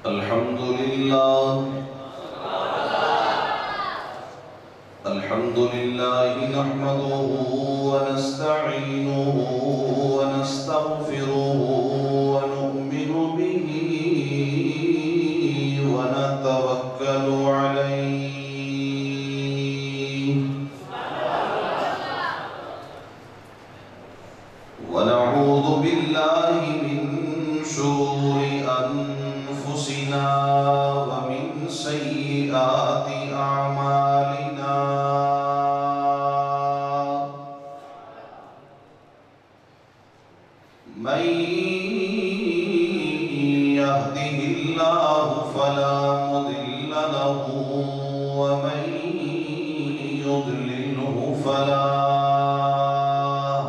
الحمد لله نحمده ونستعينه ونستغفره ونؤمن به ونتوكل عليه ونعوذ بالله من شرور أنفسنا ومن سيئات أعمالنا من يهده الله فلا مضل له ومن يضلله فلا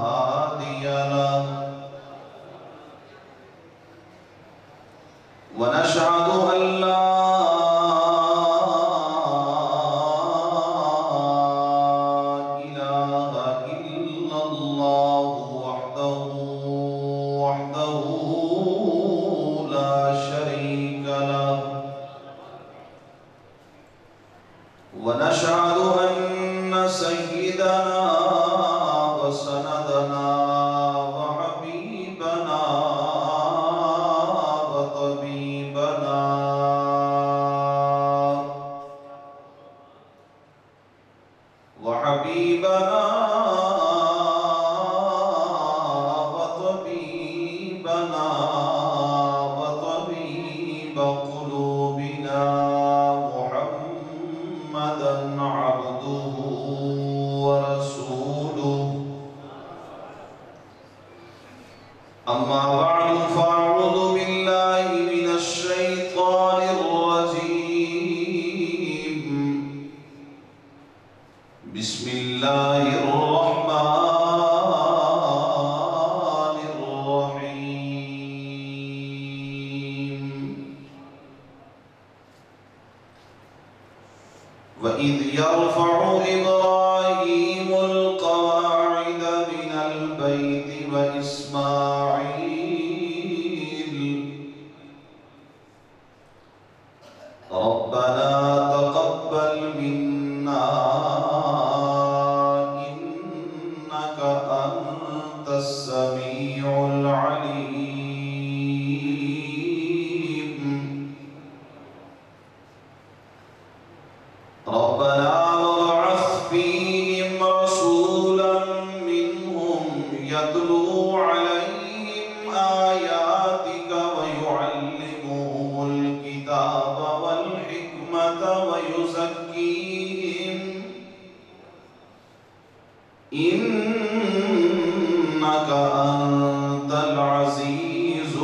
هادي له ونشهد أن لا إله إلا الله وحده لا شريك له ونشهد أن سيدنا وسندنا وحبيبنا وطبيبنا وطبيب قلوبنا محمدا عبده ورسوله أما بعد فأعوذ بالله من الشيطان الرجيم بسم الله الرحمن الرحيم وإذ يرفع إبراهيم القواعد من البيت وإسماعيل ربنا تقبل منا إنك أنت السميع العليم ربنا وابعث فيهم رسولا منهم يتلو عليهم آياتك ويعلمهم الكتاب والحكمة ويزكيهم إنك أنت العزيز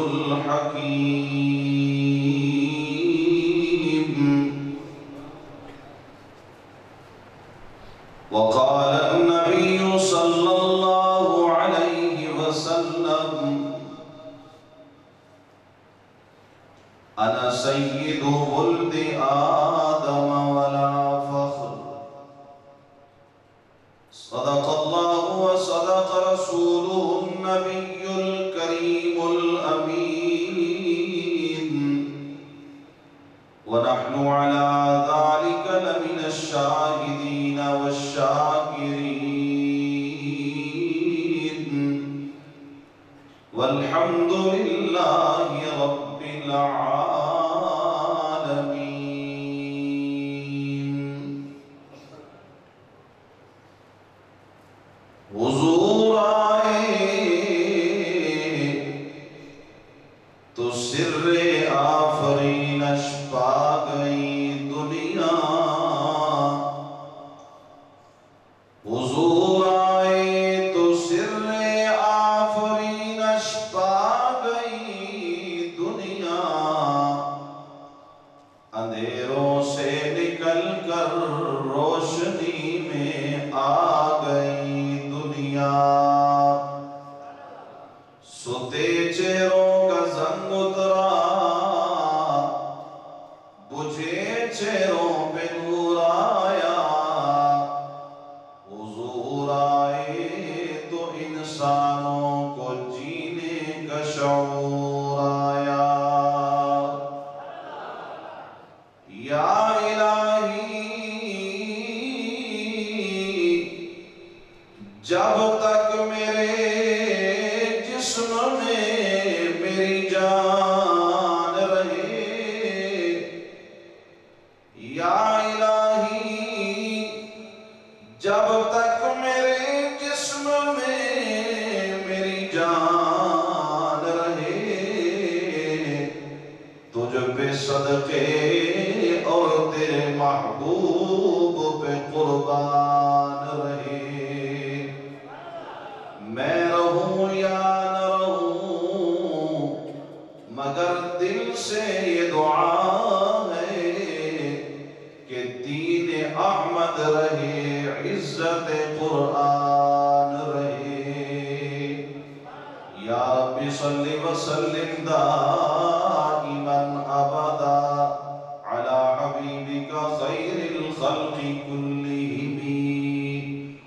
الحكيم وقال النبي صلى الله عليه وسلم أنا سيد ولد آدم ولا فخر صدق الله وصدق رسوله النبي الكريم الأمين ونحن على ذلك لمن الشاهدين والشاكرين والحمد لله رب العالمين حضور آئے تو سر آفرینش پا گئی دنیا حضور آئے تو سر آفرینش پا گئی دنیا اندھیروں سے نکل کر روشنی میں آ گئی دنیا سوتے چہروں کا زنگ اترا صدقے اور تیرے محبوب پہ قربان رہے۔ میں رہوں یا نہ رہوں مگر دل سے یہ دعا ہے کہ دین احمد رہے، عزت قرآن رہے۔ یا رب صلی وسلم دائما ابدا علی حبیبک خیر الخلق کلہم،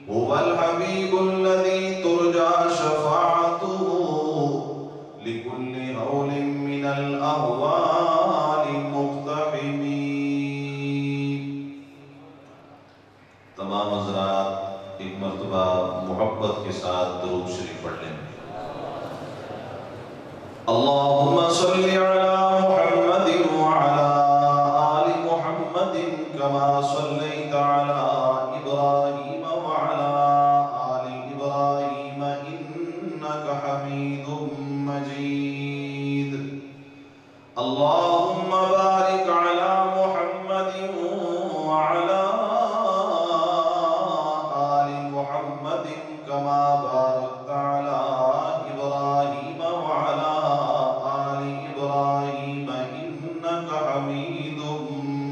هو الحبیب الذی ترجى شفاعته لكل هول من الأهوال مقتحم۔ تمام حضرات ایک مرتبہ محبت کے ساتھ درود شریف پڑھ لیں۔ اللہم صلی علی محمد وعلی آل محمد کما صلیت علی ابراہیم وعلی آل ابراہیم انک حمید مجید۔ اللہم بارک علی محمد وعلی آل محمد کما بارکت علی ابراہیم وعلی آل ابراہیم انک حمید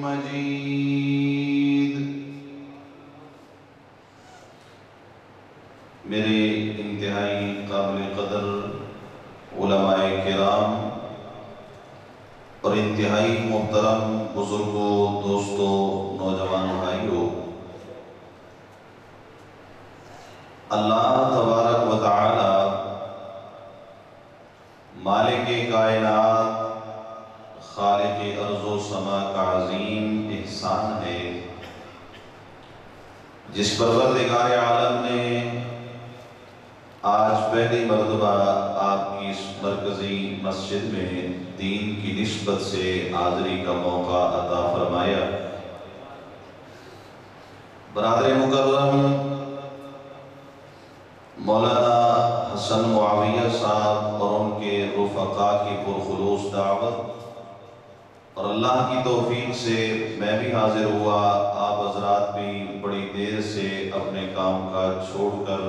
مجید۔ میرے انتہائی قابل قدر علماء کرام اور انتہائی محترم بزرگوں، دوستوں، نوجوانوں، بھائیوں، اللہ تبارک و تعالی مالک کائنات، خالق ارض و سما کا عظیم احسان ہے جس پروردگار عالم نے آج پہلی مرتبہ آپ کی اس مرکزی مسجد میں دین کی نسبت سے حاضری کا موقع عطا فرمایا۔ برادر مکرم مولانا حسن معاویہ صاحب اور ان کے رفقا کی پرخلوص دعوت اور اللہ کی توفیق سے میں بھی حاضر ہوا، آپ حضرات بھی بڑی دیر سے اپنے کام کاج چھوڑ کر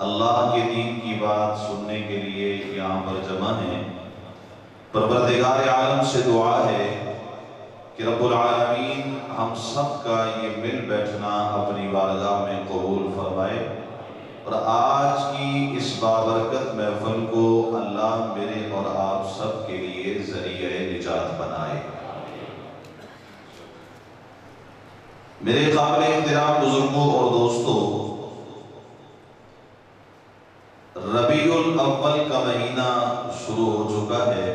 اللہ کے دین کی بات سننے کے لیے یہاں پر جمع ہیں۔ پروردگار عالم سے دعا ہے کہ رب العالمین ہم سب کا یہ مل بیٹھنا اپنی بارگاہ میں قبول فرمائے، اور آج کی اس بابرکت محفل کو اللہ میرے اور آپ سب کے لیے ذریعہ نجات بنائے۔ میرے قابل احترام بزرگوں اور دوستوں، ربیع الاول کا مہینہ شروع ہو چکا ہے،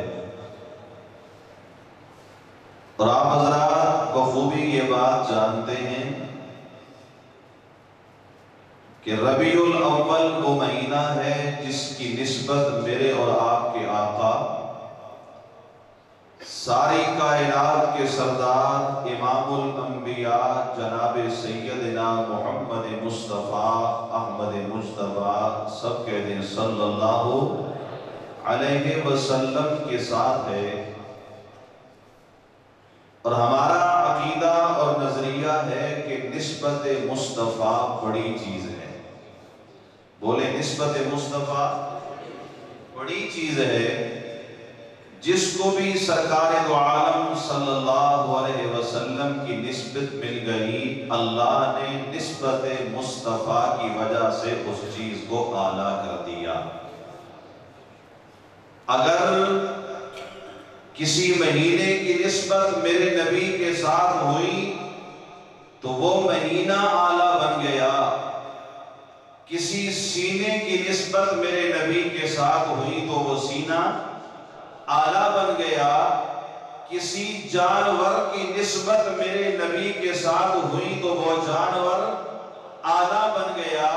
اور آپ حضرات بخوبی یہ بات جانتے ہیں کہ ربیع الاول وہ مہینہ ہے جس کی نسبت میرے اور آپ کے آقا ساری کائنات کے سردار امام الانبیاء جناب سیدنا محمد مصطفیٰ احمد مجتبیٰ سب کہتے ہیں صلی اللہ علیہ وسلم کے ساتھ ہے۔ اور ہمارا عقیدہ اور نظریہ ہے کہ نسبت مصطفیٰ بڑی چیز ہے۔ بولے نسبت مصطفیٰ بڑی چیز ہے۔ جس کو بھی سرکار دو عالم صلی اللہ علیہ وسلم کی نسبت مل گئی، اللہ نے نسبت مصطفیٰ کی وجہ سے اس چیز کو اعلیٰ کر دیا۔ اگر کسی مہینے کی نسبت میرے نبی کے ساتھ ہوئی تو وہ مہینہ اعلیٰ بن گیا، کسی سینے کی نسبت میرے نبی کے ساتھ ہوئی تو وہ سینہ اعلیٰ بن گیا، کسی جانور کی نسبت میرے نبی کے ساتھ ہوئی تو وہ جانور اعلیٰ بن گیا،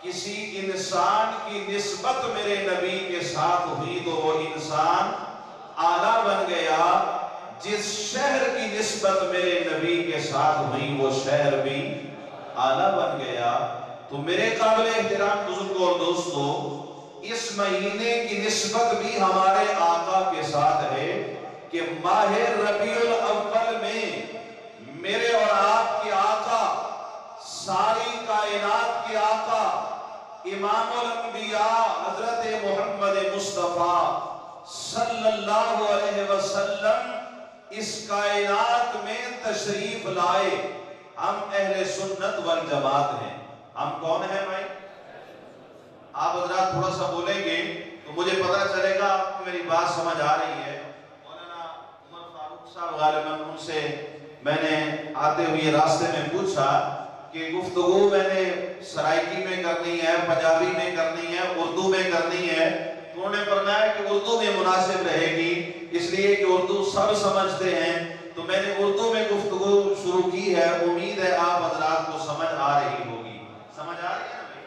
کسی انسان کی نسبت میرے نبی کے ساتھ ہوئی تو وہ انسان اعلیٰ بن گیا، جس شہر کی نسبت میرے نبی کے ساتھ ہوئی وہ شہر بھی اعلیٰ بن گیا۔ تو میرے قابل احترام بزرگوں اور دوستوں، اس مہینے کی نسبت بھی ہمارے آقا کے ساتھ ہے کہ ماہ ربیع الاول میں میرے اور آپ کے آقا، ساری کائنات کے آقا، امام الانبیاء حضرت محمد مصطفیٰ صلی اللہ علیہ وسلم اس کائنات میں تشریف لائے۔ ہم اہل سنت والجماعت ہیں۔ ہم کون ہیں بھائی؟ آپ حضرات تھوڑا سا بولیں گے تو مجھے پتہ چلے گا آپ کو میری بات سمجھ آ رہی ہے۔ مولانا عمر فاروق صاحب غالباً ان سے میں نے آتے ہوئے راستے میں پوچھا کہ گفتگو میں نے سرائکی میں کرنی ہے، پنجابی میں کرنی ہے، اردو میں کرنی ہے، تو انہوں نے فرمایا کہ اردو میں مناسب رہے گی، اس لیے کہ اردو سب سمجھتے ہیں، تو میں نے اردو میں گفتگو شروع کی ہے۔ امید ہے آپ حضرات کو سمجھ آ رہی ہوگی۔ سمجھ آ رہی ہے نا بھائی؟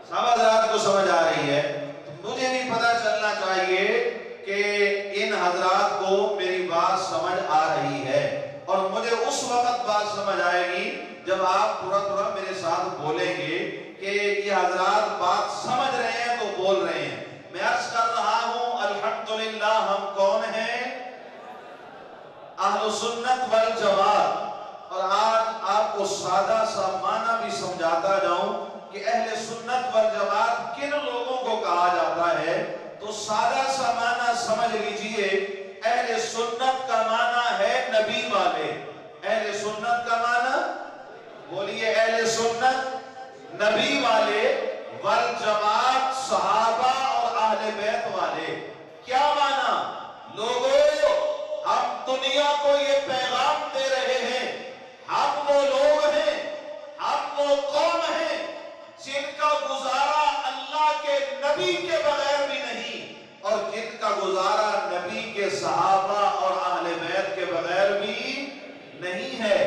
سب حضرات کو سمجھ آ رہی ہے۔ مجھے بھی پتہ چلنا چاہیے کہ ان حضرات کو میری بات سمجھ آ رہی ہے، اور مجھے اس وقت بات سمجھ آئے گی جب آپ تھوڑا تھوڑا میرے ساتھ بولیں گے کہ یہ حضرات بات سمجھ رہے ہیں تو بول رہے ہیں۔ میں عرض کر رہا ہوں الحمدللہ ہم کون ہیں؟ اہل سنت والجماعت۔ اور آج آپ کو سادہ سا معنی بھی سمجھاتا جاؤں کہ اہل سنت والجماعت کن لوگوں کو کہا جاتا ہے، تو سادہ سا معنی سمجھ لیجئے۔ اہل سنت کا معنی ہے نبی والے۔ اہل سنت کا معنی بولیے، اہل سنت نبی والے، والجماعت صحابہ اور اہل بیت والے۔ کیا معنی؟ لوگوں، ہم دنیا کو یہ پیغام دے رہے ہیں، ہم وہ لوگ ہیں، ہم وہ قوم ہیں جن کا گزارا اللہ کے نبی کے بغیر بھی نہیں، اور جن کا گزارا نبی کے صحابہ اور اہل بیت کے بغیر بھی نہیں ہے۔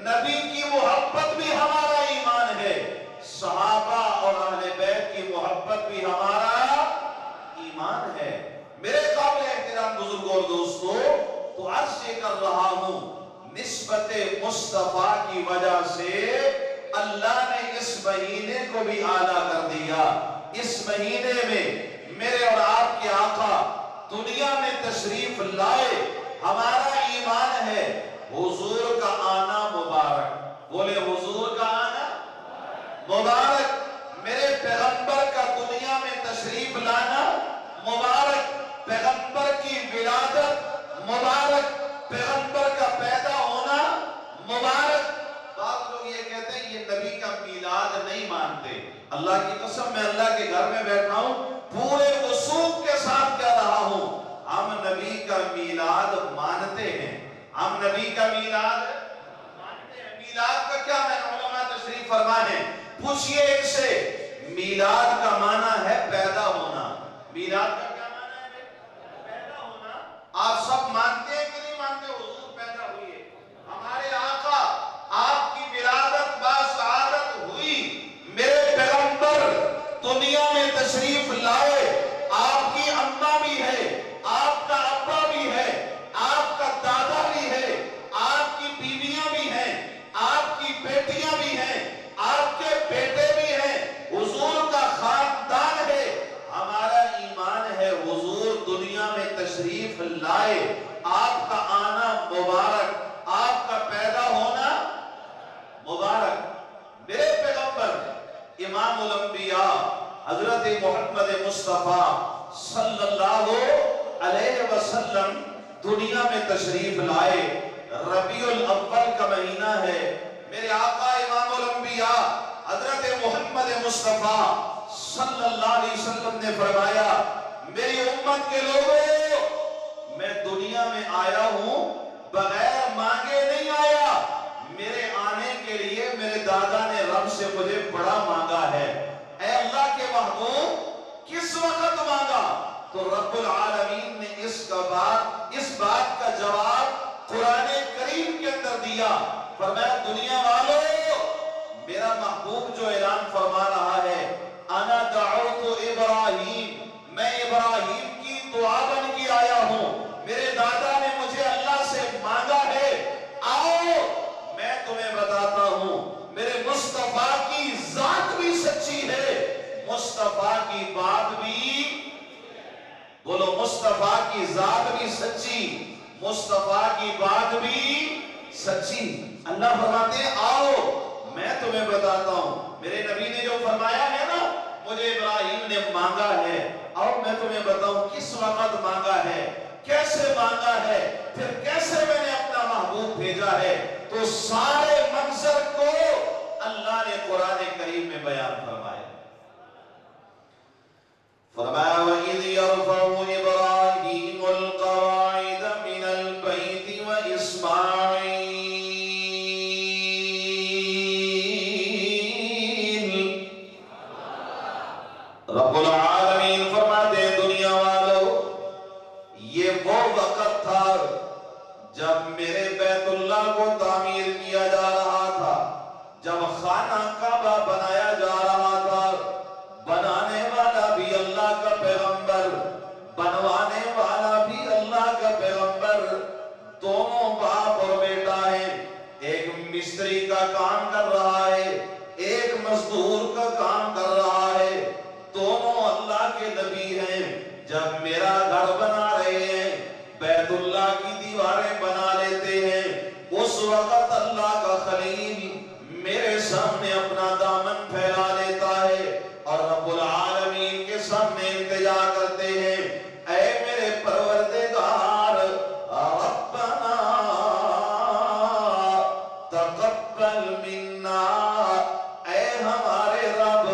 نبی کی محبت بھی ہمارا ایمان ہے، صحابہ اور اہل بیت کی محبت بھی ہمارا ایمان ہے۔ میرے قابل احترام بزرگوں اور دوستو، تو عرض یہ کر رہا ہوں، نسبت مصطفیٰ کی وجہ سے اللہ نے اس مہینے کو بھی اعلیٰ کر دیا۔ اس مہینے میں میرے اور آپ کے آقا دنیا میں تشریف لائے۔ ہمارا ایمان ہے حضور کا آنا مبارک۔ بولے حضور کا آنا مبارک، میرے پیغمبر کا دنیا میں تشریف لانا مبارک، پیغمبر کی ولادت مبارک، پیغمبر کا پیدا ہونا مبارک۔ بعض لوگ یہ کہتے ہیں یہ نبی کا میلاد نہیں مانتے۔ اللہ کی قسم میں اللہ کے گھر میں بیٹھا ہوں، پورے وثوق کے ساتھ کہہ رہا ہوں، ہم نبی کا میلاد مانتے ہیں۔ ہم نبی کا میلاد مانتے ہیں۔ میلاد کا کیا معنی؟ علماء تشریف فرما ہے، پوچھئے ایک سے، میلاد کا معنی ہے پیدا ہونا۔ میلاد کا کیا معنی ہے؟ پیدا ہونا۔ آپ سب مانتے ہیں کہ نہیں مانتے حضور پیدا ہوئے؟ ہمارے آقا، آپ کی ولادت باسعادت ہوئی، میرے پیغمبر دنیا میں تشریف لائے، آپ کی اماں بھی ہے، آپ کا ابا بھی ہے، آپ کا دادا بھی ہے، آپ کی بیویاں بھی ہیں، آپ کی بیٹیاں بھی ہیں، آپ کے بیٹے بھی ہیں، حضور کا خاندان ہے۔ ہمارا ایمان ہے حضور دنیا میں تشریف لائے، آپ کا آنا مبارک، آپ کا پیدا ہونا مبارک۔ میرے پیغمبر امام الانبیاء حضرت محمد مصطفیٰ صلی اللہ علیہ وسلم دنیا میں تشریف لائے۔ ربیع الاول کا مہینہ ہے۔ میرے آقا امام الانبیاء حضرت محمد مصطفیٰ صلی اللہ علیہ وسلم نے فرمایا، میری امت کے لوگوں، میں دنیا میں آیا ہوں بغیر مانگے نہیں آیا، میرے آنے کے لیے میرے دادا نے رب سے مجھے بڑا مانگا ہے۔ اے اللہ کے محبوب، کس وقت مانگا؟ تو رب العالمین نے اس بات کا جواب قرآن کریم کے اندر دیا۔ فرمایا دنیا والوں، میرا محبوب جو اعلان فرما رہا ہے، انا دعوت ابراہیم، میں ابراہیم کی دعا بن کے آیا ہوں، میرے دادا نے مجھے اللہ سے مانگا ہے، آؤ میں تمہیں بتاتا ہوں، میرے مصطفیٰ کی ذات بھی سچی ہے، مصطفیٰ کی بات بھی، بولو مصطفیٰ کی ذات بھی سچی، مصطفیٰ کی بات بھی سچی۔ اللہ فرماتے ہیں آؤ میں تمہیں بتاتا ہوں، میرے نبی نے جو فرمایا ہے نا مجھے ابراہیم نے مانگا ہے، آؤ میں تمہیں بتاؤں کس وقت مانگا ہے، کیسے مانگا ہے، پھر کیسے میں نے اپنا محبوب بھیجا ہے۔ تو سارے منظر کو اللہ نے قرآن کریم میں بیان فرمایا۔ فرمایا وَإِذْ يَرْفَعُ إِبْرَاهِيمُ الْقَوَاعِدَ مِنَ الْبَيْتِ وَإِسْمَاعِيلُ۔ رب العالمین فرماتے ہیں دنیا والو، یہ وہ وقت تھا جب میرے بیت اللہ کو تعمیر کیا جا رہا تھا، جب خانہ کعبہ بنایا جا رہا تھا، بنانے والا بھی اللہ کا پیغمبر، بنوانے والا بھی اللہ کا پیغمبر، دونوں باپ اور بیٹا ہیں، ایک مستری کا کام کر رہا ہے، ایک مزدور کا کام کر رہا ہے، دونوں اللہ کے نبی ہیں۔ جب میرا گھر بنا رہے ہیں، بیت اللہ کی دیواریں بنا لیتے ہیں، اس وقت اللہ کا خلیل میرے سامنے اپنا دامن پھیلا لیتا ہے اور رب العالمین کے سامنے التجا کرتے ہیں، اے میرے پروردگار ربنا تقبل منا، اے ہمارے رب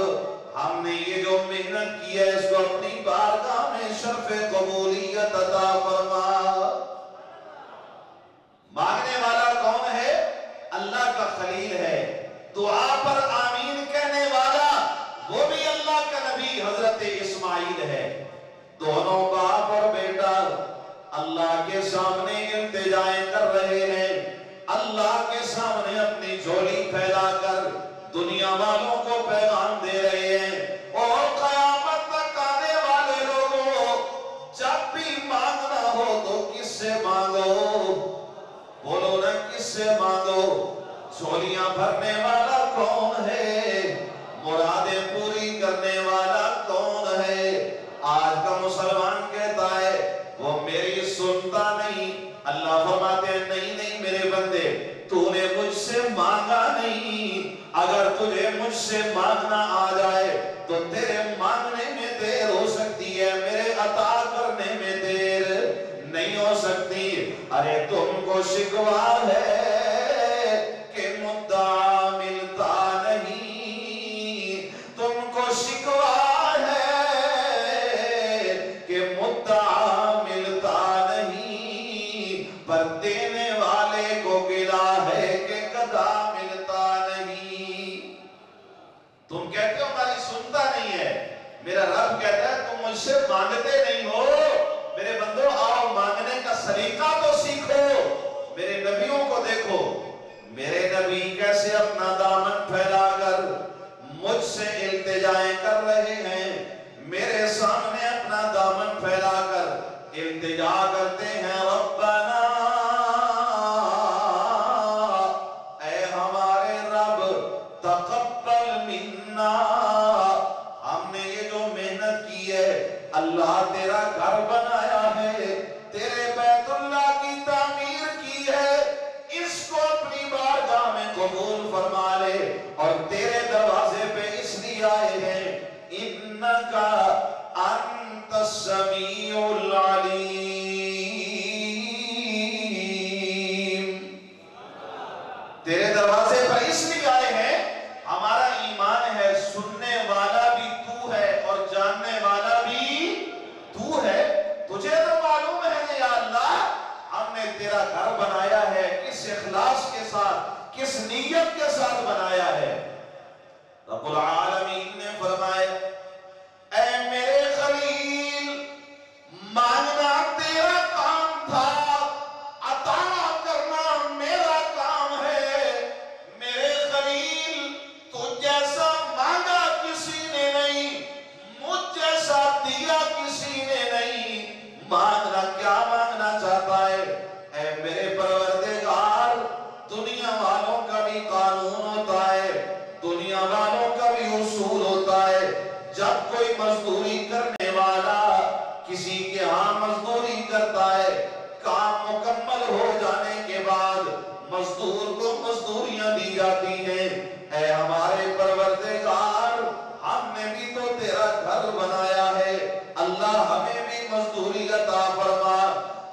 ہم نے یہ جو محنت کی ہے اس کو اپنی بارگاہ میں شرف قبولیت عطا فرما۔ مانگنے والا کون ہے؟ اللہ کا خلیل ہے، دعا پر آمین کہنے والا وہ بھی اللہ کا نبی حضرت اسماعیل ہے۔ دونوں باپ اور بیٹا اللہ کے سامنے التجائیں کر رہے ہیں، اللہ کے سامنے اپنی جھولی پھیلا کر دنیا والوں کو پیغام دے رہے ہیں، اور قیامت تک آنے والے لوگوں جب بھی مانگنا ہو تو کس سے مانگو؟ بولو نا کس سے مانگو؟ جھولیاں بھرنے والا کون ہے؟ مرادیں پوری کرنے والا کون ہے؟ آج کا مسلمان کہتا ہے وہ میری سنتا نہیں، اللہ فرماتے ہیں نہیں نہیں میرے بندے، تو نے مجھ سے مانگا نہیں، اگر تجھے مجھ سے مانگنا آ جائے تو تیرے مانگنے میں دیر ہو سکتی ہے، میرے عطا کرنے میں دیر نہیں ہو سکتی۔ ارے تم کو شکوا ہے کہ مدعا ملتا نہیں، تم کو شکوا ہے کہ مدعا ملتا نہیں، پر دینے والے کو گلا ہے کہ گدا ملتا نہیں۔ تم کہتے ہو ہماری سنتا نہیں ہے، میرا رب کہتا ہے تم مجھ سے مانگتے نہیں ہو۔ میرے بندو آؤ مانگنے کا سلیقہ تو سیکھو، میرے نبیوں کو دیکھو، میرے نبی کیسے اپنا دامن پھیلا کر مجھ سے التجائیں کر رہے ہیں، میرے سامنے اپنا دامن پھیلا کر التجا کرتے ہیں، ربنا اے ہمارے رب تقبل منا، ہم نے یہ جو محنت کی ہے، اللہ تیرا گھر بنایا ہے، تیرے بیت اللہ کی تعمیر کی ہے، اس کو اپنی بارگاہ میں قبول فرما لے، اور تیرے دروازے پہ اس لیے آئے ہیں انکا انت السمیع العلیم، تیرے دروازے پر اس لیے آئے ہیں، ہمارا ایمان ہے سننے والا بھی تو ہے اور جاننے والا بھی تو ہے، تجھے تو معلوم ہے یا اللہ ہم نے تیرا گھر بنایا ہے، کس اخلاص کے ساتھ کس نیت کے ساتھ بنایا ہے۔ رب العالمین نے فرمایا اے میرے خلیل مانگنا تیرا کام تھا، عطا کرنا میرا کام ہے، میرے خلیل تو جیسا مانگا کسی نے نہیں، مجھ جیسا دیا کسی نے نہیں، مانگنا کیا مانگنا چاہتا ہے؟ اے میرے پروردگار دنیا والوں کا بھی قانون ہوتا ہے، دنیا والوں کا بھی مزدور کو مزدوریاں دی جاتی ہیں۔ اے ہمارے پروردگار، ہم نے بھی تو تیرا گھر بنایا ہے، اللہ ہمیں بھی مزدوری عطا فرما۔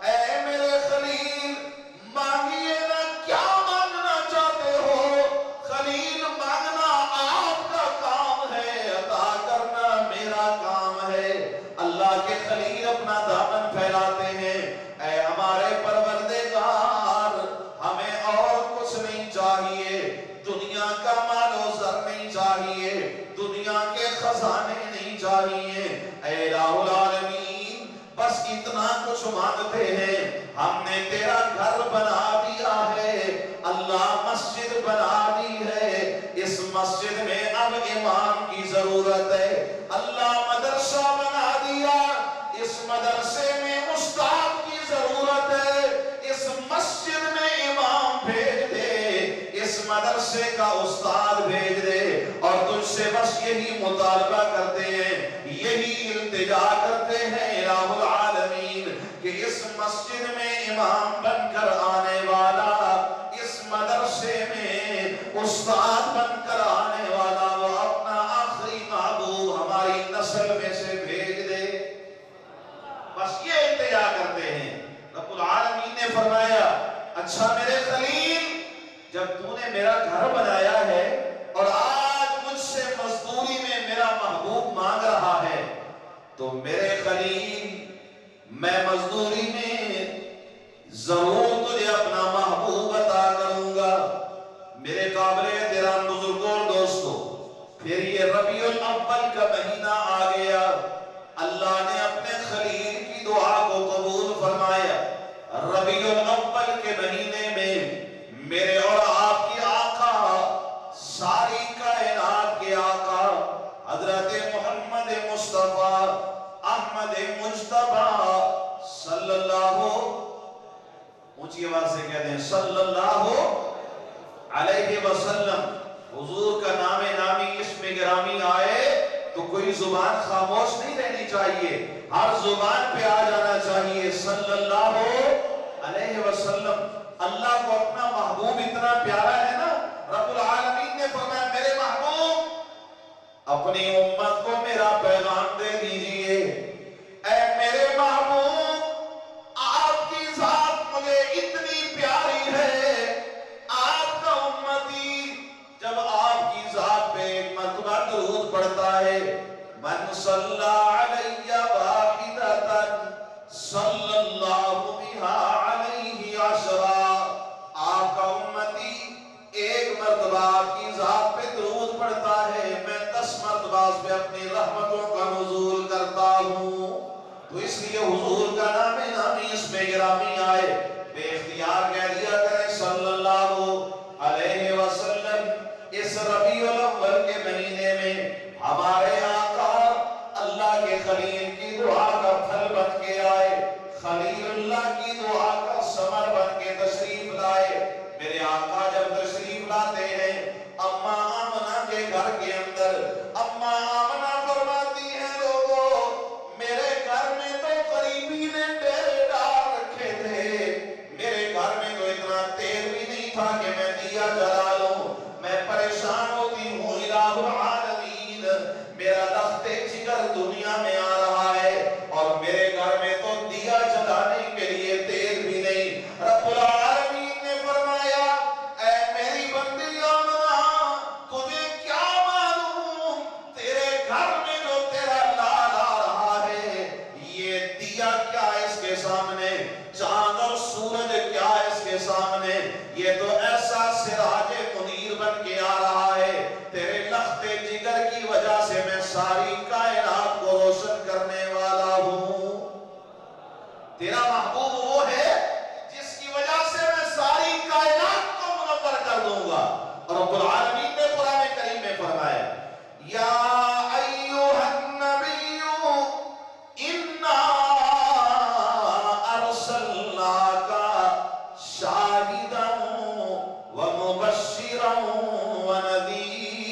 اے میرے خلیل، مانگیے نا کیا مانگنا چاہتے ہو؟ خلیل، مانگنا آپ کا کام ہے، عطا کرنا میرا کام ہے۔ اللہ کے خلیل اپنا دامن پھیلاتے ہیں، اے ہمارے پروردگار، ہمیں اور کچھ نہیں چاہیے، دنیا کا مال و زر نہیں چاہیے، دنیا کے خزانے نہیں چاہیے، اے الہ العالمین، بس اتنا کچھ مانگتے ہیں، ہم نے تیرا گھر بنا دیا ہے، اللہ مسجد بنا دی ہے، اس مسجد میں اب امام کی ضرورت ہے، اللہ مدرسہ بنا دیا، اس مدرسے میں استاد کی ضرورت ہے، اس مسجد میں امام بھیج دے، اس مدرسے کا استاد بھیج دے، اور تجھ سے بس یہی مطالبہ کرتے ہیں، یہی التجا کرتے ہیں الہ العالمین، کہ اس مسجد میں امام بن کر آنے والا، اس مدرسے میں استاد بن کر آنے والا، وہ اپنا آخری محبوب ہماری نسل میں سے بھیج دے، بس یہ التجا کرتے ہیں۔ رب العالمین نے فرمایا، اچھا میرے خلیل، جب تو نے میرا گھر بنایا ہے اور آج مجھ سے مزدوری میں میرا محبوب مانگ رہا ہے، تو میرے خلیل، میں مزدوری میں ضرور تجھے اپنا محبوب عطا کروں گا۔ میرے قابل احترام بزرگوں اور دوستوں، پھر یہ ربیع الاول کا مہینہ آ گیا، اللہ نے اپنے خلیل کی دعا کو قبول فرمایا۔ ربیع الاول کے مہینے میں میرے اور آپ کی آقا، ساری کائنات کے آقا حضرت محمد مصطفیٰ احمد مجتبیٰ صلی اللہ، اونچی آواز سے کہتے ہیں صلی اللہ علیہ وسلم، حضور کا نام نامی اسم گرامی آئے تو کوئی زبان خاموش نہیں رہنی چاہیے، ہر زبان پہ آ جانا چاہیے صلی اللہ علیہ وسلم۔ اللہ کو اپنا محبوب اتنا پیارا ہے نا، رب العالمین نے فرمایا میرے محبوب اپنی امت کو میرا پیغام دے دیجئے، اے میرے محبوب، آپ کی ذات مجھے اتنی پیاری ہے، آپ کا امتی جب آپ کی ذات پہ ایک مرتبہ درود پڑھتا ہے، من صلی علیہ واحدۃ صلی اللہ بہا علیہ عشرہ، آپ کا امتی ایک مرتبہ آپ کی ذات پہ درود پڑھتا ہے، میں 10 مرتبہ اس پہ اپنی رحمتوں کا نزول کرتا ہوں۔ تو اس لیے حضور کا نام نامی اس میں گرامی آئے، بے اختیار کہہ دیا کریں صلی اللہ علیہ وسلم۔ اس ربیع الاول کے مہینے میں ہمارے آقا اللہ کے خلیل کی دعا کا پھل بن کے آئے، خلیل اللہ کی دعا کا ثمر بن کے تشریف لائے۔ میرے آقا جب تشریف لاتے ہیں اماں آمنہ کے گھر کے اندر، اماں آمنہ فرماتی ہیں لوگوں، میرے گھر میں تو قریبی نے ڈیرے ڈال رکھے تھے، میرے گھر میں تو اتنا تیل بھی نہیں تھا کہ میں دیا جلا لوں، میں پریشان ہوتی ہوں الہ العالمین، میرا لخت جگر دنیا میں آ رہا ہے اور میرے گھر میں تو دیا جلانے کے لیے تیل بھی نہیں۔ رب العالمین نے فرمایا، اے میری بندی آمنہ، تجھے کیا معلوم تیرے گھر میں جو تیرا لال آ رہا ہے، یہ دیا کیا اس کے سامنے، چاند اور سورج کیا اس کے سامنے، یہ تو ایسا سراج منیر بن کے آ رہا ہے، تیرے لخت جگر کی وجہ سے میں ساری کائنات کو روشن کرنے والا ہوں۔ تیرا محبوب وہ ہے جس کی وجہ سے میں ساری کائنات کو منور کر دوں گا۔ اور رب العالمین نے قرآن کریم میں فرمایا، یا ایھا النبی انا ارسلناک شاہدا ومبشرا ونذیرا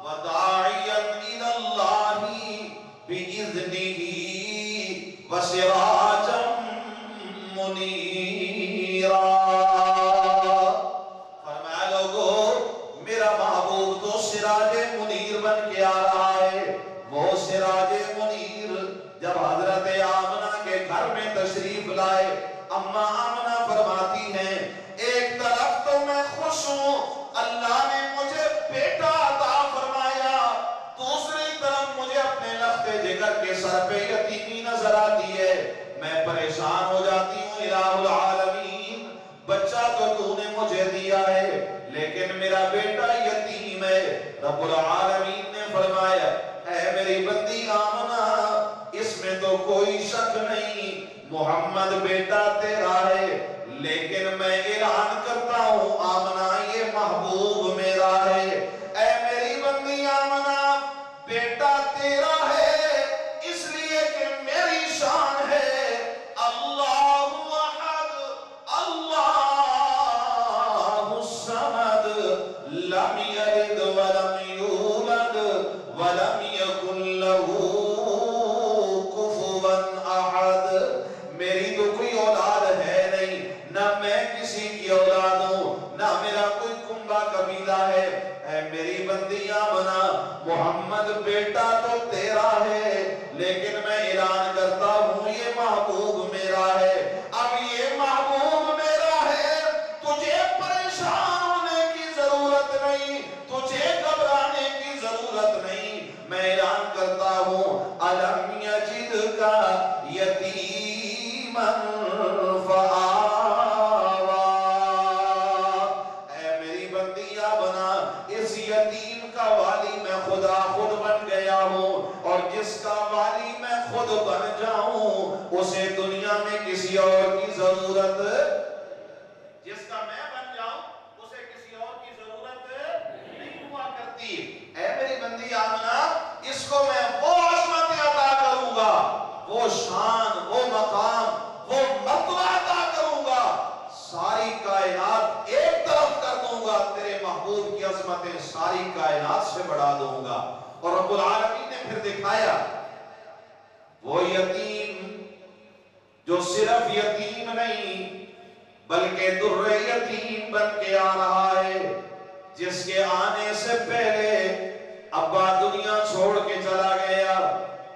وداعیا الی اللہ بإذنہ وسراجا منیرا۔ میں تشریف لائے۔ اما آمنہ فرماتی ہیں ایک طرف تو میں خوش ہوں اللہ نے مجھے بیٹا عطا فرمایا، دوسری طرف مجھے اپنے لخت جگر کے سر پہ یتیمی نظر آتی ہے، میں پریشان ہو جاتی ہوں۔ الہ العالمین، بچہ تو نے مجھے دیا ہے لیکن میرا بیٹا یتیم ہے۔ رب العالمین نے فرمایا اے میری بندی آمنہ، اس میں تو کوئی شک نہیں، محمد بیٹا تیرا ہے، لیکن میں اعلان کرتا ہوں آمنہ یہ محبوب میرا ہے۔ اے میری بندی آمنہ، بیٹا تیرا ہے اس لیے کہ میری شان ہے اللہ احد اللہ الصمد لم یلد ولم یولد ولم یکن له کفوا احد۔ میری تو کوئی اولاد ہے نہیں، نہ میں کسی کی اولاد ہوں، نہ میرا کوئی کنبہ قبیلہ ہے۔ اے میری بندی آمنہ، محمد بیٹا تو تیرا ہے لیکن میں اعلان کرتا ہوں یہ محبوب میرا ہے۔ اب یہ محبوب میرا ہے، تجھے پریشان ہونے کی ضرورت نہیں، تجھے گھبرانے کی ضرورت نہیں، میں اعلان کرتا ہوں الم یجدک یتیما فآوا۔ اے میری بندی آمنہ، اس یتیم کا والی میں خدا خود بن گیا ہوں، اور جس کا والی میں خود بن جاؤں اسے دنیا میں کسی اور کی ضرورت، جس کا میں بن جاؤں اسے کسی اور کی ضرورت نہیں ہوا کرتی۔ اے میری بندی آمنہ، اس کو میں وہ عظمت عطا کروں گا، وہ شان، وہ مقام، وہ مرتبہ عطا کروں گا، ساری کائنات ایک طرف کر دوں گا، تیرے محبوب کی عظمتیں ساری کائنات سے بڑھا دوں گا۔ اور رب العالمین نے پھر دکھایا وہ یتیم جو صرف یتیم نہیں بلکہ در یتیم بن کے آ رہا ہے، جس کے آنے سے پہلے ابا دنیا چھوڑ کے چلا گیا،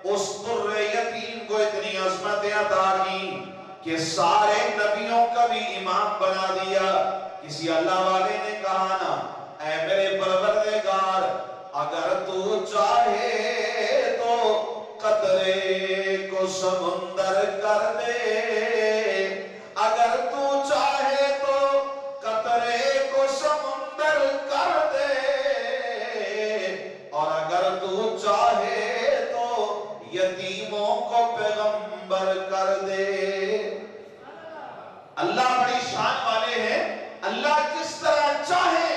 اس در یتیم کو اتنی عظمت عطا کی کہ سارے نبیوں کا بھی امام بنا دیا۔ کسی اللہ والے نے کہا نا اے میرے پروردگار، اگر تو چاہے تو قطرے کو سمندر کر دے، اگر تو چاہے تو قطرے کو سمندر کر دے، اور اگر تو چاہے تو یتیموں کو پیغمبر کر دے۔ اللہ بڑی شان والے ہیں، اللہ جس طرح چاہے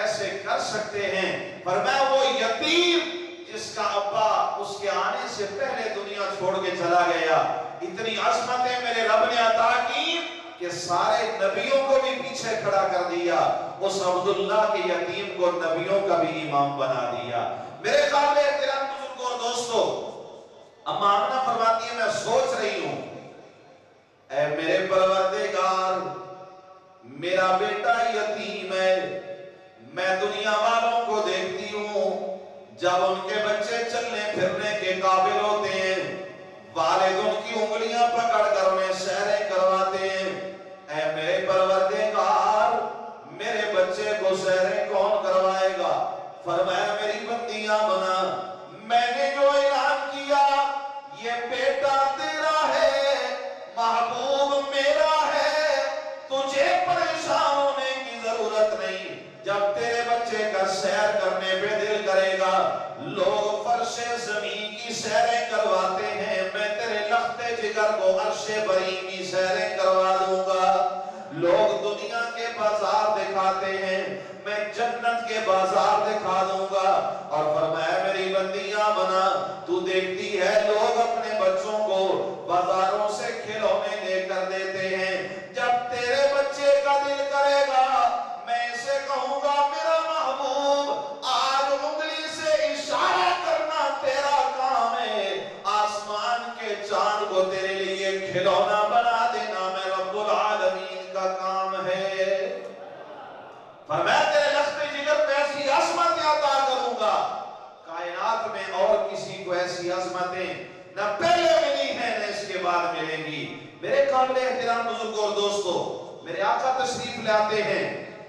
ایسے کر سکتے ہیں۔ فرمایا وہ یتیم جس کا ابا اس کے آنے سے پہلے دنیا چھوڑ کے چلا گیا، اتنی عظمتیں میرے رب نے عطا کی کہ سارے نبیوں کو بھی پیچھے کھڑا کر دیا، اس عبداللہ کے یتیم کو نبیوں کا بھی امام بنا دیا۔ میرے قابل احترام بزرگوں اور دوستو، اما آمنہ فرماتی ہے میں سوچ رہی ہوں اے میرے پروردگار، میرا بیٹا یتیم ہے، میں دنیا والوں کو دیکھتی ہوں جب ان کے بچے چلنے پھرنے کے قابل ہوتے ہیں، والد ان کی انگلیاں پکڑ کر انہیں سیریں کرواتے ہیں۔ اے میرے پروردگار، میرے بچے کو سیریں کون کروائے گا؟ فرمایا میری بندی آمنہ، میں نے جو اعلان کیا یہ بیٹا تیرا ہے، محبوب میرا ہے، تجھے پریشان ہونے کی ضرورت نہیں۔ جب تیرے بچے کا سیر کرنے پہ دل کرے گا، لوگ فرش زمین کی سیریں کرواتے ہیں، میں تیرے لخت جگر کو عرش بری کی سیریں کروا دوں گا۔ لوگ دنیا کے بازار دکھاتے ہیں، میں جنت کے بازار دکھا دوں گا۔ اور فرمایا میری بندی آمنہ، تو دیکھتی ہے لوگ اپنے بچوں کو بازاروں سے کھلونے لے کر دیتے ہیں، جب تیرے بچے کا دل کرے گا میں اسے کہوں گا میرا محبوب، آج انگلی سے اشارہ کرنا تیرا کام ہے، آسمان کے چاند کو تیرے لیے کھلونا بنا دینا میں رب العالمین کا کام ہے۔ فرمایا تیرے لخت جگر پہ ایسی عظمت عطا کروں گا، کائنات میں اور کسی کو ایسی عظمتیں نہ پہلے ملی ہیں نہ اس کے بعد ملیں گی۔ قابل احترام بزرگوں اور دوستو، میرے آقا تشریف لاتے ہیں،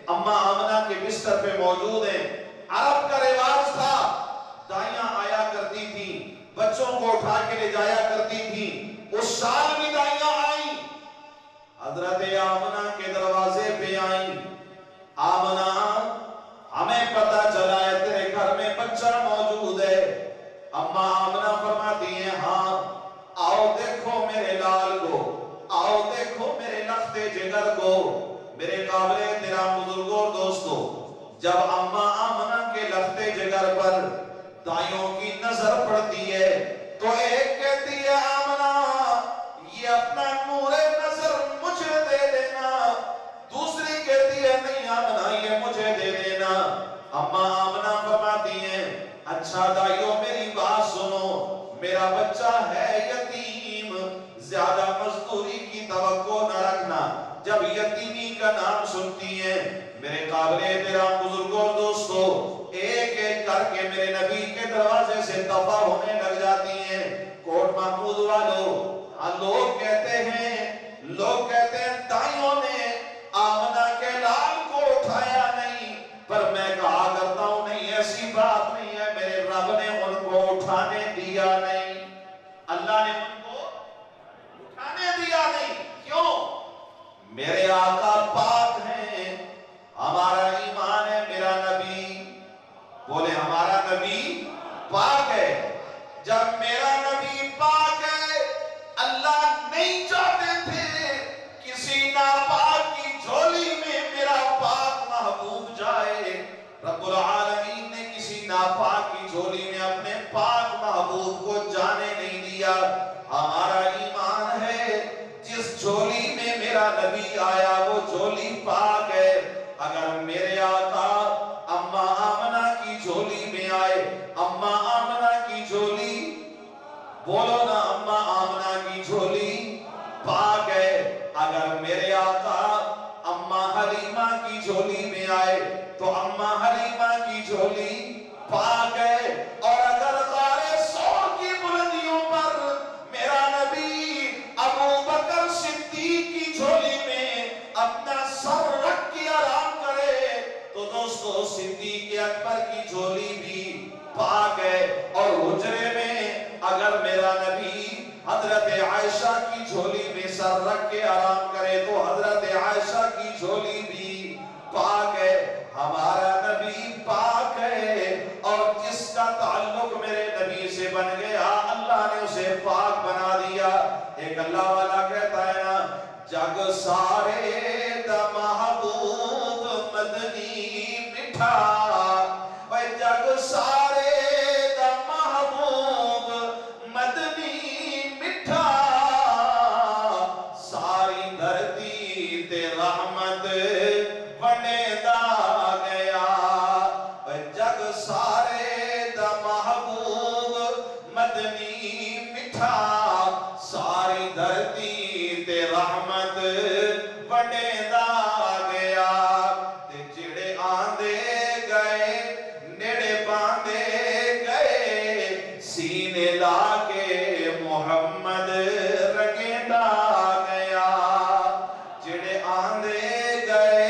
اماں آمنہ کے بستر پہ موجود ہیں۔ عرب کا رواج تھا، دائیاں آیا کرتی تھی، بچوں کو اٹھا کے لے جایا کرتی تھی۔ اس سال بھی دائیاں آئیں، حضرت آمنہ کے دروازے پہ آئیں۔ آمنہ، ہمیں پتہ چلا ہے تیرے گھر میں بچہ موجود ہے۔ اماں آمنہ فرماتی ہیں ہاں، آؤ دیکھو میرے لال کو، آؤ دیکھو میرے لخت جگر کو۔ میرے قابل احترام بزرگوں اور دوستو، جب اماں آمنہ کے لخت جگر پر دائیوں کی نظر پڑتی ہے تو ایک کہتی ہے آمنہ یہ اپنا نور نظر مجھے دے دینا، دوسری کہتی ہے نہیں آمنہ یہ مجھے دے دینا۔ اماں آمنہ فرماتی ہیں اچھا دائیوں میری بات سنو، میرا بچہ ہے یتیم، زیادہ مزدوری کی توقع نہ رکھنا۔ جب یتیمی کا نام سنتی ہیں میرے قابل احترام بزرگوں اور دوستو، ایک ایک کر کے میرے نبی کے دروازے سے دفع ہونے لگ جاتی ہیں۔ کوٹ محمود والو، لوگ کہتے ہیں دائیوں نے آمنہ کے لال کو اٹھایا نہیں، پر میں کہا کرتا ہوں نہیں ایسی بات نہیں ہے، میرے رب نے ان کو اٹھانے دیا نہیں، اللہ نے ان کو اٹھانے دیا نہیں۔ کیوں؟ میرے آقا پاک ہیں، ہمارا ایمان ہے میرا نبی، بولے ہمارا نبی پاک ہے۔ جب میرا نبی پاک ہے، اللہ نہیں چاہتے تھے کسی ناپاک کی جھولی میں میرا پاک محبوب جائے۔ رب العالمین نے کسی ناپاک کی جھولی میں اپنے پاک محبوب کو جانے نہیں دیا۔ ہمارا ایمان ہے جس جھولی میں میرا نبی آیا وہ جھولی پاک ہے۔ اگر میرے آقا اماں آمنہ کی جھولی میں آئے، اماں آمنہ کی جھولی، بولو نا اماں آمنہ کی جھولی پاک ہے۔ اگر میرے آقا اماں حلیمہ کی جھولی میں آئے تو اماں حلیمہ کی جھولی پاک ہے۔ اور اگر غار ثور کی بلندیوں پر میرا نبی ابو بکر صدیق کی جھولی میں اپنا سر رکھ کے آرام کرے تو دوستو صدیق اکبر کی جھولی بھی پاک ہے۔ اور حجرے میں اگر میرا نبی حضرت عائشہ کی جھولی میں سر رکھ کے آرام کرے تو حضرت عائشہ کی جھولی بھی پاک ہے۔ ہمارا نبی پاک ہے، اور جس کا تعلق میرے نبی سے بن گیا اللہ نے اسے پاک بنا دیا۔ ایک اللہ والا کہتا ہے نا جگ سارے دا محبوب مدنی مٹھا، اے جگ سارے دا محبوب مدنی مٹھا، ساری دھرتی تے رحمت بنے دا گیا، اے جگ سارے دا محبوب مدنی مٹھا، ساری دھرتی تے رحمت بنے دا گیا۔ تے جڑے آندے گئے نیڑے باندے گئے، سینے لا کے محمد رگیندا گیا۔ جڑے آندے گئے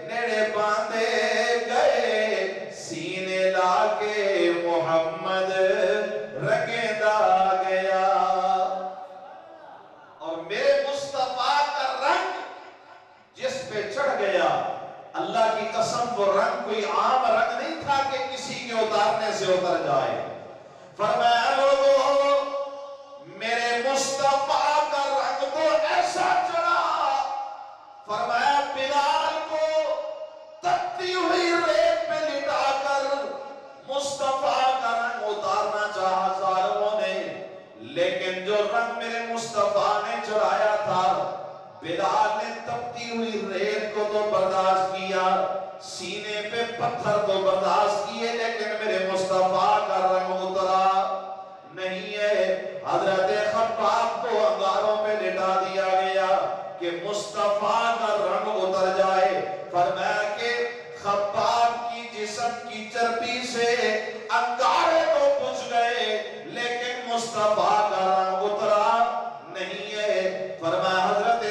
نیڑے باندے گئے، سینے لا کے محمد رگیندا گیا۔ اور میرے مصطفیٰ کا رنگ جس پہ چڑھ گیا، اللہ کی قسم وہ رنگ کوئی عام رنگ نہیں تھا کہ کسی کے اتارنے سے اتر جائے۔ فرمایا لوگو میرے مصطفیٰ کا رنگ تو ایسا چڑھا، فرمایا بلال کو تپتی ہوئی ریت پہ لٹا کر مصطفیٰ کا رنگ اتارنا چاہا ظالموں نے، لیکن جو رنگ میرے مصطفیٰ نے چڑھایا تھا بلال نے تپتی ہوئی ریت کو تو برداشت کیا، سینے پہ پتھر تو برداشت کیے، لیکن میرے مصطفیٰ کا رنگ اترا نہیں ہے۔ حضرت خباب کو انگاروں پہ لٹا دیا گیا کہ مصطفیٰ کا رنگ اتر جائے۔ فرمایا کہ خباب کی جسم کی چربی سے انگارے تو بجھ گئے لیکن مصطفیٰ کا رنگ اترا نہیں ہے۔ فرمایا حضرت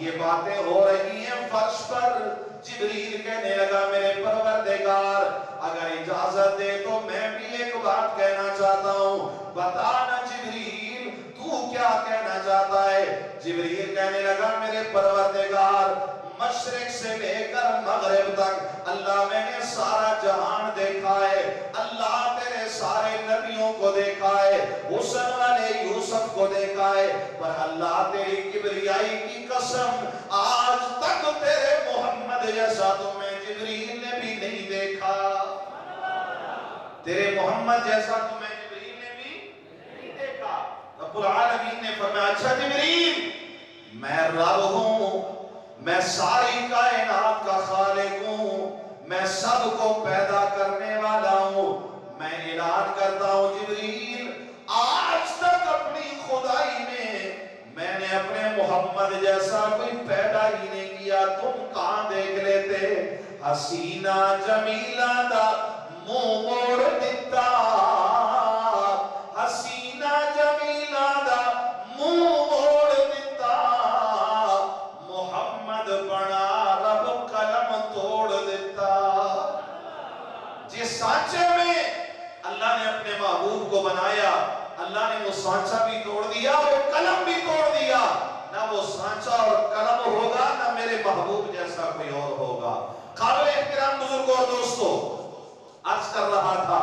یہ باتیں ہو رہی ہیں فرش پر، جبریل کہنے لگا میرے پروردگار اگر اجازت دے تو میں بھی ایک بات کہنا چاہتا ہوں، بتا نا جبریل تو کیا کہنا چاہتا ہے؟ جبریل کہنے لگا میرے پروردگار مشرق سے لے کر مغرب تک اللہ میں نے سارا جہان دیکھا ہے، اللہ تیرے سارے نبیوں کو دیکھا ہے، حسن والے یوسف کو دیکھا ہے، پر اللہ تیری کبریائی کی قسم آج تک تیرے محمد جیسا تو میں جبریل نے بھی نہیں دیکھا، تیرے محمد جیسا تو میں جبریل نے بھی نہیں دیکھا۔ رب العالمین نے فرمایا اچھا جبریل میں رب ہوں، میں ساری کائنات کا خالق ہوں، میں سب کو پیدا کرنے والا ہوں، میں اعلان کرتا ہوں جبریل آج تک اپنی خدائی میں نے اپنے محمد جیسا کوئی پیدا ہی نہیں کیا، تم کہاں دیکھ لیتے؟ حسینہ جمیلہ دا منہ موڑ دیتا، حسینہ جمیلہ دا منہ موڑ دیتا، محمد بنا رب قلم توڑ دیتا۔ جس سانچے میں اللہ نے اپنے محبوب کو بنایا، اللہ نے وہ سانچہ بھی توڑ دیا، وہ قلم بھی توڑ دیا، نہ وہ سانچہ اور قلم ہوگا نہ میرے محبوب جیسا کوئی اور ہوگا۔ قابل احترام بزرگ اور دوستو، عرض کر رہا تھا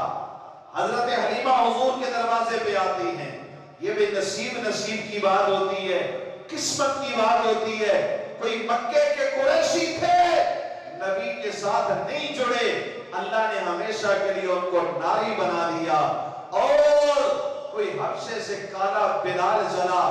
حضرت حلیمہ حضور کے دروازے پہ آتی ہیں، یہ بھی نصیب کی بات ہوتی ہے، قسمت کی بات ہوتی ہے۔ کوئی مکے کے قریشی تھے، نبی کے ساتھ نہیں جڑے، اللہ نے ہمیشہ کے لیے ان کو ناری بنا دیا، اور کوئی حبشے سے کالا بلال چلا،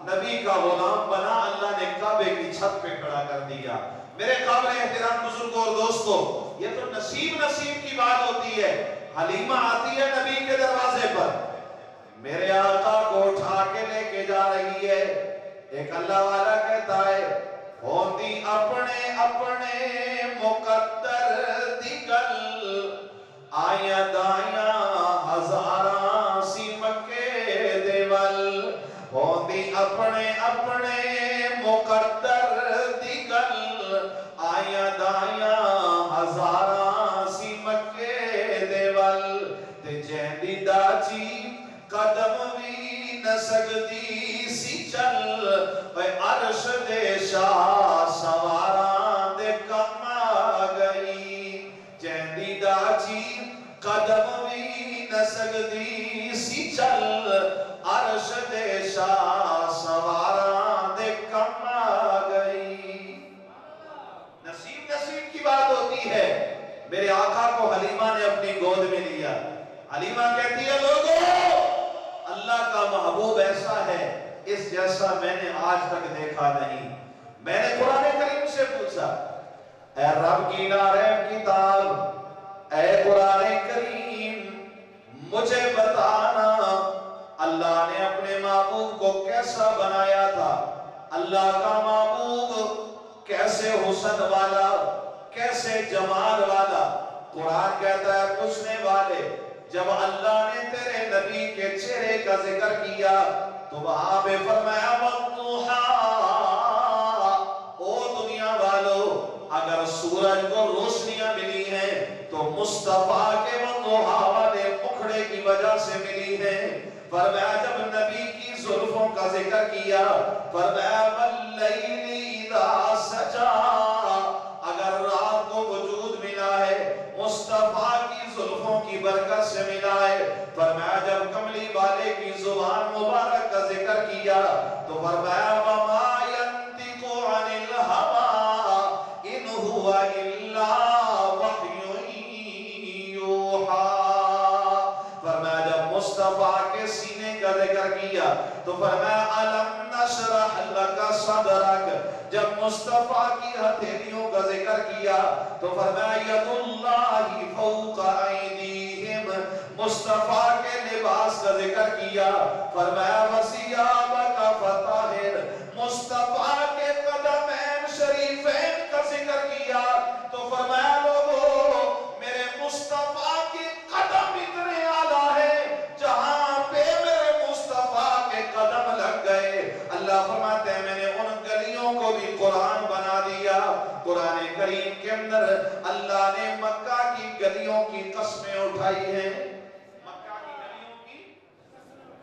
نبی کا غلام بنا، اللہ نے کعبے کی چھت پہ کھڑا کر دیا۔ میرے قابل احترام بزرگوں اور دوستو، یہ تو نصیب کی بات ہوتی ہے۔ حلیمہ آتی ہے نبی کے دروازے پر، میرے آقا کو اٹھا کے لے کے جا رہی ہے، ایک اللہ والا کہتا ہے ہوندی اپنے اپنے مقدر دی گل، آیا دایا ہزاراں سی مکے دے ول، ہوندی اپنے اپنے مقدر دی گل، آیا دایا ہزاراں سی مکے دے ول، تے جیندی دا چی قدم بھی نہ سکتی سی چل، اے عرش دے شاہ سواراں دے کم آ گئی، جیندی دا چی قدم بھی نہ سکتی سی چل، عرش دے شاہ سواراں دے کم آ گئی۔ نصیب کی بات ہوتی ہے۔ میرے آقا کو حلیمہ نے اپنی گود میں لیا، حلیمہ کہتی ہے لوگوں اللہ کا محبوب ایسا ہے اس جیسا میں نے آج تک دیکھا نہیں۔ میں نے قرآن کریم سے پوچھا اے رب کی نارین کتاب، اے قرآن کریم مجھے بتانا اللہ نے اپنے محبوب کو کیسا بنایا تھا، اللہ کا محبوب کیسے حسن والا، کیسے جمال والا۔ قرآن کہتا ہے پوچھنے والے جب اللہ نے تیرے نبی کے چہرے کا ذکر کیا تو وہاں پہ فرمایا وَالضُّحَىٰ، او دنیا والو اگر سورج کو روشنیاں ملی ہیں تو مصطفیٰ کے وَالضُّحَىٰ والے مکھڑے کی وجہ سے ملی ہیں۔ فرمایا جب نبی کی زلفوں کا ذکر کیا فرمایا وَاللَّيْلِ إِذَا سَجَىٰ، اگر رات کو وجود ملا ہے مصطفیٰ کی زلفوں کی برکت سے ملا ہے۔ فرمایا جب کملی والے کی زبان مبارک کا ذکر کیا تو فرمایا وَمَا يَنْتِقُ عَنِ الْهَوَىٰ إِنْ هُوَ إِلَّا وَحْيٌ يُوحَىٰ۔ فرمایا جب مصطفیٰ کے سینے کا ذکر کیا تو فرمایا أَلَمْ نَشْرَحْ لَكَ صَدْرَكَ، جب مصطفیٰ کی ہتھیلیوں کا ذکر کیا تو فرمایا یَدُ اللَّهِ فَوْقَ أَيْدِيهِمْ، مصطفیٰ کے لباس کا ذکر کیا فرمایا وَثِيَابَكَ فَطَهِّرْ، مصطفیٰ کے قدمین شریفین کا ذکر کیا تو فرمایا لوگو میرے مصطفیٰ کے قدم اتنے اعلیٰ ہے جہاں پہ میرے مصطفیٰ کے قدم لگ گئے اللہ فرماتے ہیں میں نے ان گلیوں کو بھی قرآن بنا دیا۔ قرآن کریم کے اندر اللہ نے مکہ کی گلیوں کی قسمیں اٹھائی ہیں، مکہ کی گلیوں کی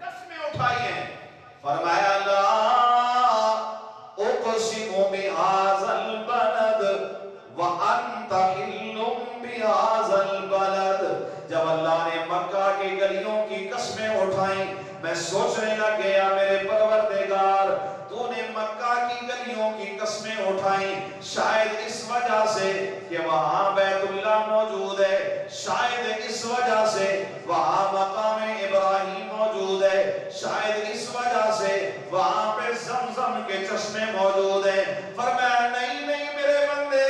قسمیں اٹھائی ہیں۔ فرمایا لا اقسم بهذا البلد وانت حل بهذا البلد۔ جب اللہ نے مکہ کی گلیوں کی قسمیں اٹھائیں، میں سوچنے لگ گیا میرے پروردگار تو نے مکہ کی گلیوں کی قسمیں اٹھائیں شاید اس وجہ سے کہ وہاں بیت اللہ موجود ہے، شاید اس وجہ سے وہاں مقام ابراہیم موجود ہے، شاید اس وجہ سے وہاں پہ زمزم کے چشمے موجود ہیں۔ فرمایا نہیں نہیں میرے بندے،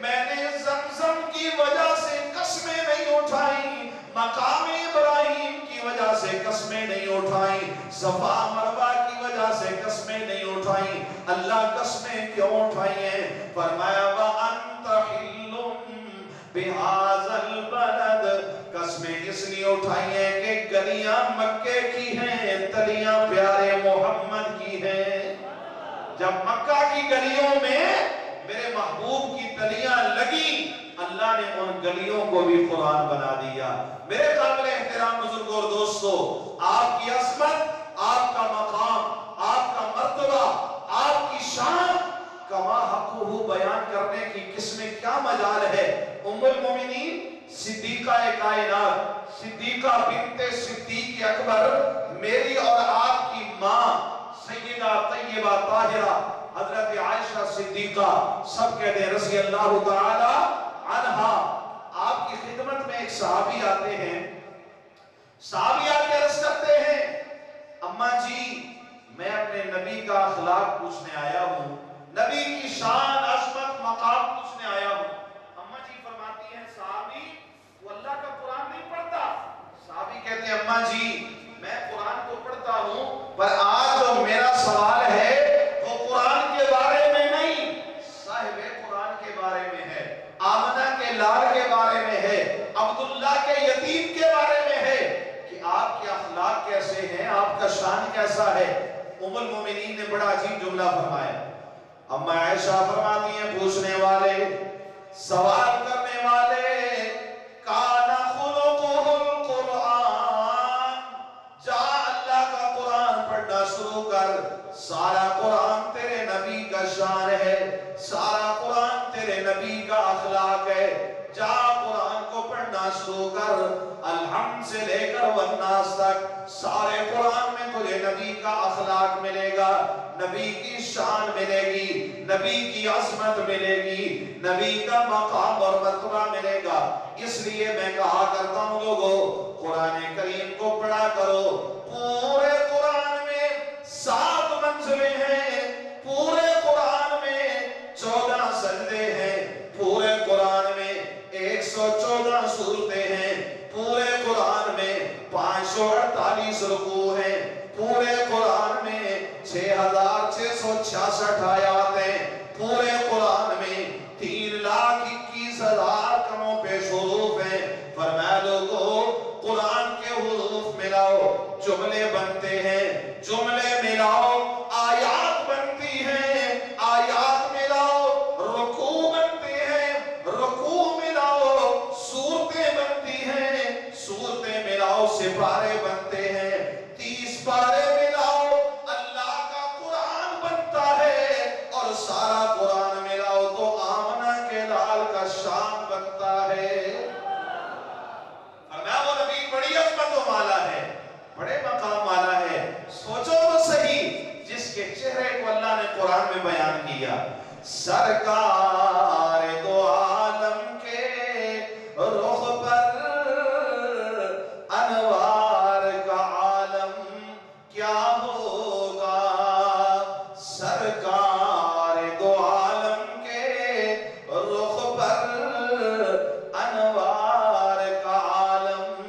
میں نے زمزم کی وجہ سے قسمیں نہیں اٹھائیں، مقام ابراہیم کی وجہ سے قسمیں نہیں اٹھائیں، صفا مروہ کی وجہ سے قسمیں نہیں اٹھائیں۔ اللہ قسمیں کیوں اٹھائی ہیں؟ فرمایا وَأَنْتَ حِلٌّ بِهَذَا الْبَلَدِ، قسمیں اس لیے اٹھائی ہیں کہ گلیاں مکے کی ہیں، تلیاں پیارے محمد کی ہیں۔ جب مکہ کی گلیوں میں میرے محبوب کی تلیاں لگی، اللہ نے ان گلیوں کو بھی قرآن بنا دیا۔ میرے قابل احترام بزرگوں اور دوستو، آپ کی عظمت، آپ کا مقام، آپ کا مرتبہ، آپ کی شان کما حقہ بیان کرنے کی کس میں کیا مجال ہے؟ ام المومنین صدیقہ کائنات، صدیقہ بنت صدیق اکبر، میری اور آپ کی ماں سیدہ طیبہ طاہرہ حضرت عائشہ صدیقہ، سب کہتے ہیں رضی اللہ تعالی عنہا۔ آپ کی خدمت میں ایک صحابی آتے ہیں، صحابی آ کے عرض کرتے ہیں اماں جی میں اپنے نبی کا اخلاق پوچھنے آیا ہوں، نبی کی شان عظمت مقام پوچھنے آیا ہوں۔ اماں جی فرماتی ہیں صحابی وہ اللہ کا قرآن نہیں پڑھتا؟ صحابی کہتے ہیں اماں جی میں قرآن کو پڑھتا ہوں پر آج جو میرا سوال ہے وہ قرآن کے بارے میں نہیں، صاحب قرآن کے بارے میں ہے، آمنہ کے لال کے بارے میں ہے، عبداللہ کے یتیم کے بارے میں ہے کہ آپ کے اخلاق کیسے ہیں، آپ کا شان کیسا ہے۔ ام المومنین نے بڑا عجیب جملہ فرمایا۔ اما عائشہ فرماتی ہیں پوچھنے والے، سوال کرنے والے، کانا خلقہ القرآن، جا اللہ کا قرآن پڑھنا شروع کر، سارا قرآن تیرے نبی کا شان ہے، سارا قرآن تیرے نبی کا اخلاق ہے، جا قرآن کو پڑھنا شروع کر، الحمد سے لے کر والناس تک سارے قرآن میں تجھے نبی کا اخلاق ملے گا، نبی کی شان ملے گی، نبی کی عظمت ملے گی، نبی کا مقام اور مرتبہ ملے گا۔ اس لیے میں کہا کرتا ہوں لوگوں قرآن کریم کو پڑھا کرو، پورے قرآن میں 7 منزلیں ہیں، پورے قرآن میں 14 سجدے ہیں، پورے قرآن میں 114 سورتیں ہیں، پورے قرآن میں 548 رکوع ہیں، پورے قرآن میں 6666 آیات ہیں، پورے قرآن میں 3,21,000 کموں پیش حروف ہیں۔ فرمایا لوگو قرآن کے حروف ملاؤ جملے بنتے ہیں، جملے ملاؤ آیات بنتی ہیں، آیات ملاؤ رکوع بنتے ہیں، رکوع ملاؤ سورتیں بنتی ہیں، سورتیں ملاؤ سپارے بنتے ہیں، 30 پارے ملاؤ اللہ کا قرآن بنتا ہے، اور سارا قرآن ملاؤ تو آمنہ کے لال کا شان بنتا ہے۔ فرمایا وہ نبی بڑی عظمتوں والا ہے، بڑے مقام والا ہے، سوچو تو صحیح جس کے چہرے کو اللہ نے قرآن میں بیان کیا، سرکار دو عالم کے رخ پر انوار کا عالم کیا ہوگا، سرکار دو عالم کے رخ پر انوار کا عالم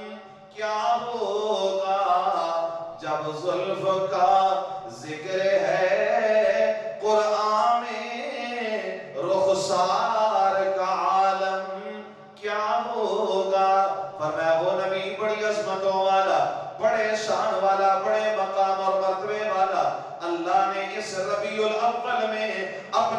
کیا ہوگا، جب زلف کا ذکر ہے قرآن میں رخسار کا عالم کیا ہوگا۔ فرمایا وہ نبی بڑی عظمتوں والا، بڑے شان والا، بڑے مقام اور مرتبے والا، اللہ نے اس ربیع الاول میں اپنے